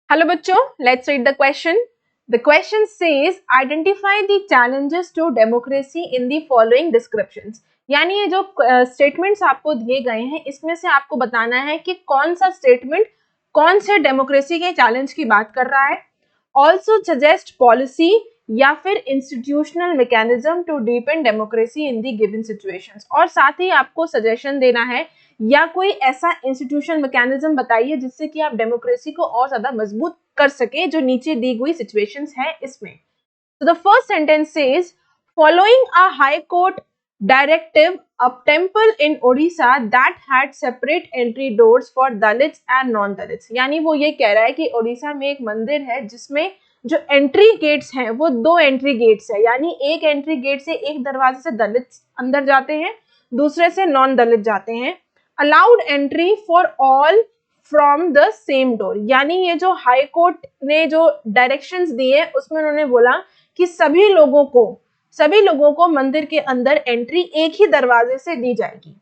Hello बच्चों, let's read the question. The question says identify the challenges to democracy in the following descriptions. यानी ये जो statements आपको दिए गए हैं इसमें से आपको बताना है कि कौन सा स्टेटमेंट कौन से डेमोक्रेसी के चैलेंज की बात कर रहा है. ऑल्सो सजेस्ट पॉलिसी या फिर institutional mechanism to deepen democracy in the given situations. और साथ ही आपको सजेशन देना है या कोई ऐसा इंस्टीट्यूशन मैकेनिज्म बताइए जिससे कि आप डेमोक्रेसी को और ज्यादा मजबूत कर सके जो नीचे दी हुई सिचुएशंस है इसमें. So the first sentence says, following a high court directive, a temple in Odisha that had separate entry doors for Dalits and non-Dalits. यानी वो ये कह रहा है कि ओडिशा में एक मंदिर है जिसमें जो एंट्री गेट्स हैं वो दो एंट्री गेट्स है. यानी एक एंट्री गेट से एक दरवाजे से दलित अंदर जाते हैं, दूसरे से नॉन दलित जाते हैं. Allowed entry for all from the same door. यानी ये जो हाई कोर्ट ने जो डायरेक्शंस दिए उसमें उन्होंने बोला कि सभी लोगों को मंदिर के अंदर एंट्री एक ही दरवाजे से दी जाएगी.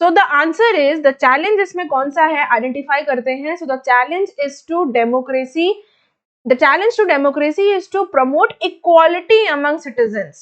तो the answer is, the challenge इसमें कौन सा है आइडेंटिफाई करते हैं. So the challenge is to democracy. The challenge to democracy is to promote equality among citizens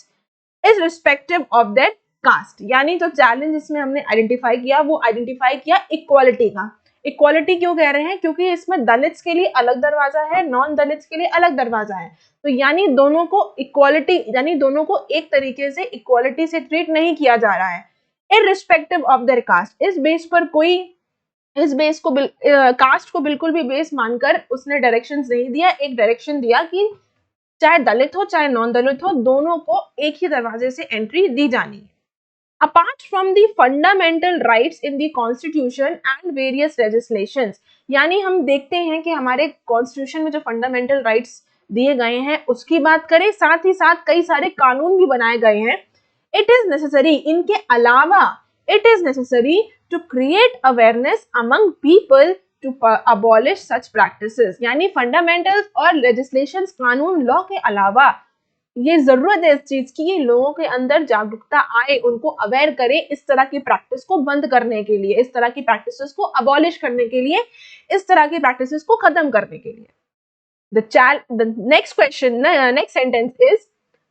irrespective of their caste. यानी जो चैलेंज इसमें हमने आइडेंटिफाई किया वो आइडेंटिफाई किया इक्वालिटी का. इक्वालिटी क्यों कह रहे हैं? क्योंकि इसमें दलित्स के लिए अलग दरवाजा है, नॉन दलित्स के लिए अलग दरवाजा है. तो यानी दोनों को इक्वालिटी, यानी दोनों को एक तरीके से इक्वालिटी से ट्रीट नहीं किया जा रहा है. Irrespective of their caste. इस बेस पर कोई इस बेस को कास्ट को बिल्कुल भी बेस मानकर उसने डायरेक्शंस नहीं दिया. एक डायरेक्शन दिया कि चाहे दलित हो चाहे नॉन दलित हो दोनों को एक ही दरवाजे से एंट्री दी जानी है. Apart from the fundamental rights in the constitution and various legislations. यानी हम देखते हैं कि हमारे कॉन्स्टिट्यूशन में जो फंडामेंटल राइट्स दिए गए हैं उसकी बात करें, साथ ही साथ कई सारे कानून भी बनाए गए हैं. इट इज नेसेसरी, इनके अलावा it is necessary to create awareness among people to abolish such practices. यानी फंडामेंटल्स और लेजिस्लेशंस, कानून, लॉ के अलावा ये जरूरत है इस चीज की लोगों के अंदर जागरूकता आए, उनको अवेयर करे इस तरह की प्रैक्टिस को बंद करने के लिए, इस तरह की प्रैक्टिसेस को अबॉलिश करने के लिए, इस तरह की प्रैक्टिसेस को खत्म करने के लिए. The next question, next sentence is,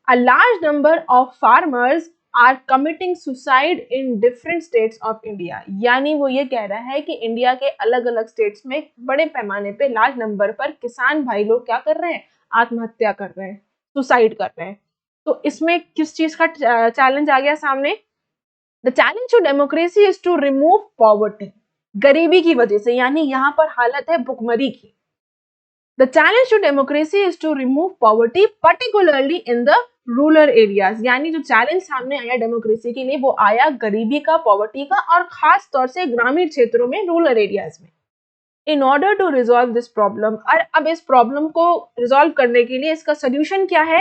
a large number of farmers are committing suicide in different states of India. यानी वो ये कह रहा है कि इंडिया के अलग अलग स्टेट्स में बड़े पैमाने पे लार्ज नंबर पर किसान भाई लोग क्या कर रहे हैं, आत्महत्या कर रहे हैं, सुसाइड कर रहे हैं. तो इसमें किस चीज का चैलेंज आ गया सामने? The challenge to democracy is to remove poverty. गरीबी की वजह से, यानी यहाँ पर हालत है भुखमरी की. The challenge to democracy is to remove poverty, particularly in the rural areas. यानी जो चैलेंज सामने आया डेमोक्रेसी के लिए वो आया गरीबी का, पॉवर्टी का, और खास तौर से ग्रामीण क्षेत्रों में, रूरल एरियाज में. In order to resolve this problem, और अब इस प्रॉब्लम को रिजॉल्व करने के लिए इसका सोल्यूशन क्या है?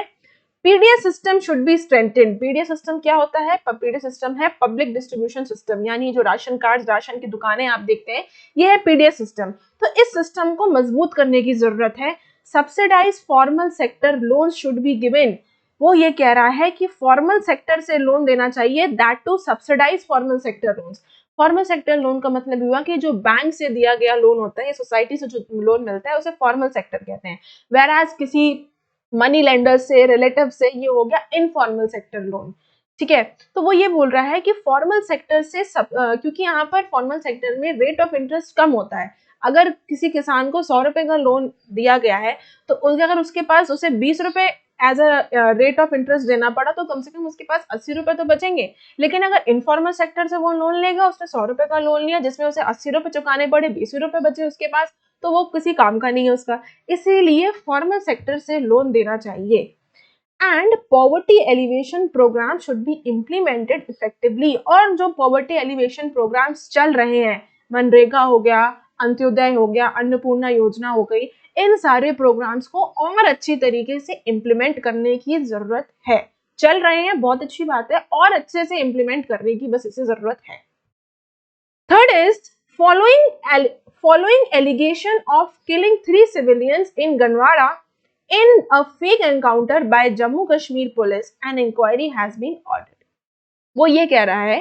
PDS system should be strengthened. PDS system क्या होता है? पीडीएस सिस्टम है पब्लिक डिस्ट्रीब्यूशन सिस्टम. यानी जो राशन कार्ड, राशन की दुकानें आप देखते हैं ये है पीडीएस सिस्टम. तो इस सिस्टम को मजबूत करने की जरूरत है. Subsidize formal sector loan should be given. वो ये कह रहा है कि फॉर्मल सेक्टर से लोन देना चाहिए, that to subsidize formal sector loans. Formal sector loan का मतलब हुआ कि जो बैंक से दिया गया लोन होता है, सोसाइटी से जो लोन मिलता है उसे फॉर्मल सेक्टर कहते हैं. वेराज किसी मनी लेंडर से, रिलेटिव से, ये हो गया इनफॉर्मल सेक्टर लोन. ठीक है, तो वो ये बोल रहा है कि फॉर्मल सेक्टर से क्योंकि यहाँ पर फॉर्मल सेक्टर में रेट ऑफ इंटरेस्ट कम होता है. अगर किसी किसान को 100 रुपए का लोन दिया गया है तो अगर उसके पास उसे 20 रुपए as a rate of interest देना पड़ा तो कम से कम उसके पास 80 रुपए तो बचेंगे. लेकिन अगर इनफॉर्मल सेक्टर से वो लोन लेगा, उसने 100 रुपए का लोन लिया जिसमें उसे 80 रुपए चुकाने पड़े, 20 रुपए बचे उसके पास, तो वो किसी काम का नहीं है उसका. इसीलिए फॉर्मल सेक्टर से लोन देना चाहिए. And poverty alleviation programme should be implemented effectively. और जो पॉवर्टी एलिवेशन प्रोग्राम्स चल रहे हैं, मनरेगा हो गया, अंत्योदय हो गया, अन्नपूर्णा योजना हो गई, इन सारे प्रोग्राम्स को और अच्छी तरीके से इम्प्लीमेंट करने की जरूरत है. चल रहे हैं, बहुत अच्छी बात है, और अच्छे से इम्प्लीमेंट करने की बस इसे जरूरत है. Third is following allegation of killing 3 civilians in Ganwara in a fake encounter by Jammu Kashmir police, an inquiry has been ordered. वो ये कह रहा है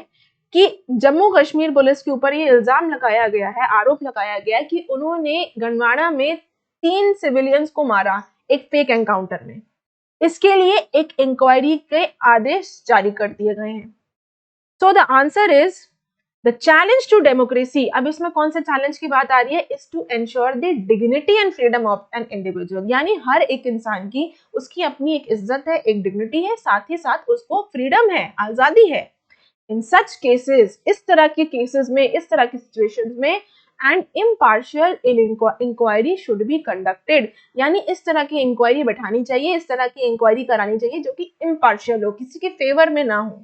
कि जम्मू कश्मीर पुलिस के ऊपर ये इल्जाम लगाया गया है, आरोप लगाया गया है कि उन्होंने गंडवाड़ा में 3 सिविलियंस को मारा एक फेक एनकाउंटर में। इसके लिए एक इंक्वायरी के आदेश जारी कर दिए गए हैं। So the answer is the challenge to democracy. अब इसमें कौन से चैलेंज की बात आ रही है? Is to ensure the dignity and freedom of an individual, यानी हर एक इंसान की उसकी अपनी एक इज्जत है, एक डिग्निटी है, साथ ही साथ उसको फ्रीडम है, आजादी है। इन सच केसेस, इस तरह के केसेस में, इस तरह की सिचुएशंस में and impartial inquiry should be conducted, यानी इस तरह की इंक्वायरी बैठानी चाहिए, इस तरह की इंक्वायरी करानी चाहिए जो कि इम्पार्शियल हो, किसी के फेवर में ना हो।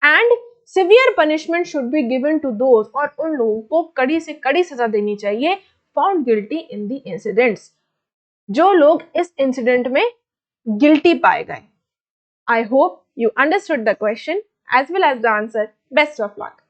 And severe punishment should be given to those, और उन लोगों को कड़ी से कड़ी सजा देनी चाहिए found guilty in the incidents, जो लोग इस इंसिडेंट में गिल्टी पाए गए। I hope you understood the question as well as the answer. Best of luck.